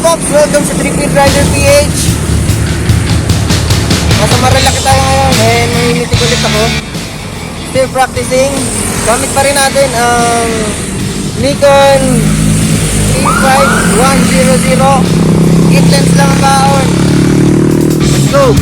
Pops! Welcome sa Tripid Rider PH. Nasa Marilaque tayo ngayon. Nangingitik ulit ako. Still practicing. Gamit pa rin natin ang Nikon 35100. Kit lens lang ang baon. Let's go!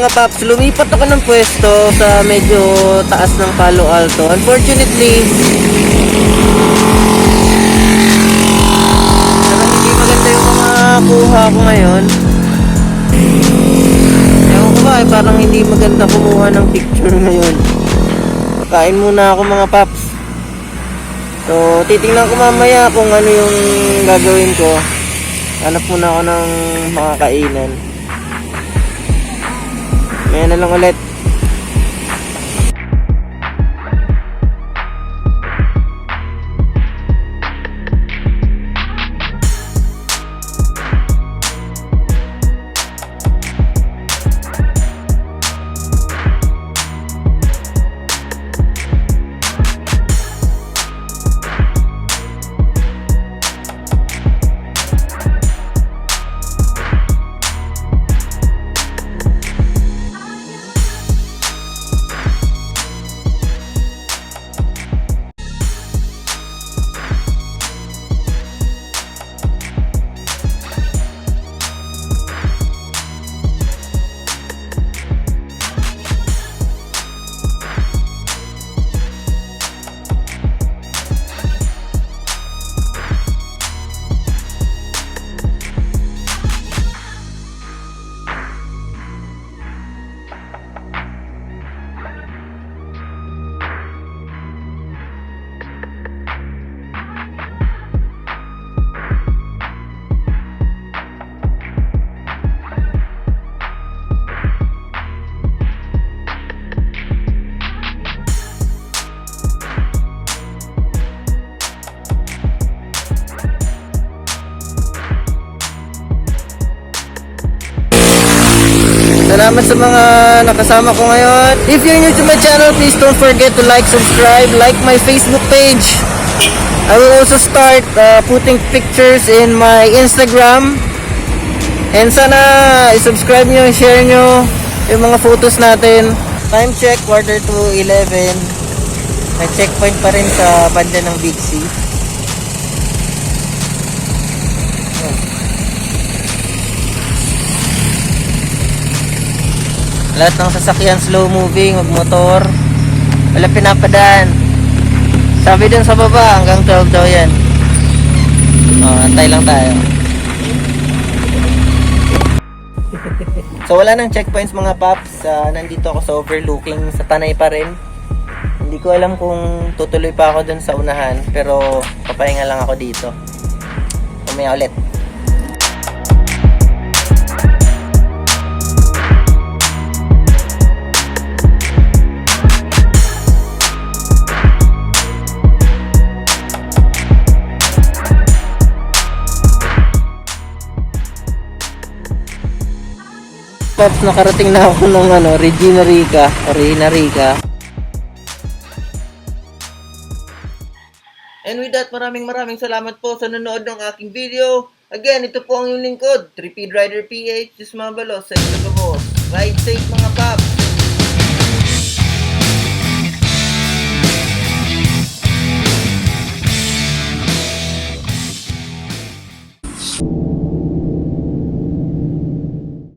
Mga paps, lumipat ako ng pwesto sa medyo taas ng Palo Alto. Unfortunately, parang hindi maganda yung mga kuha ko ngayon. Ewan ko ba, parang hindi maganda kumuha ng picture ngayon. Kain muna ako mga paps. So, titingnan ko mamaya kung ano yung gagawin ko. Hanap muna ako ng mga kainan. Ngayon na lang ulit. Salamat sa mga nakasama ko ngayon. If you're new to my channel, please don't forget to like, subscribe, like my Facebook page. I will also start putting pictures in my Instagram. And sana i-subscribe nyo, share nyo yung mga photos natin. Time check, 11:45. May checkpoint pa rin sa banda ng Big C. Lahat ng sasakyan slow moving, magmotor, wala pinapadaan. Sabi dun sa baba hanggang 12 daw yan. Antay lang tayo. So wala nang checkpoints mga paps. Nandito ako sa overlooking sa Tanay pa rin. Hindi ko alam kung tutuloy pa ako dun sa unahan, pero papahinga lang ako dito. Umaya ulit. Paps, nakarating na ako ng Regina Rica. And with that, maraming salamat po sa nanonood ng aking video. Again, ito po ang yung lingkod, Tripid Rider PH, Jismabalo, sa ito po. Ride safe mga paps.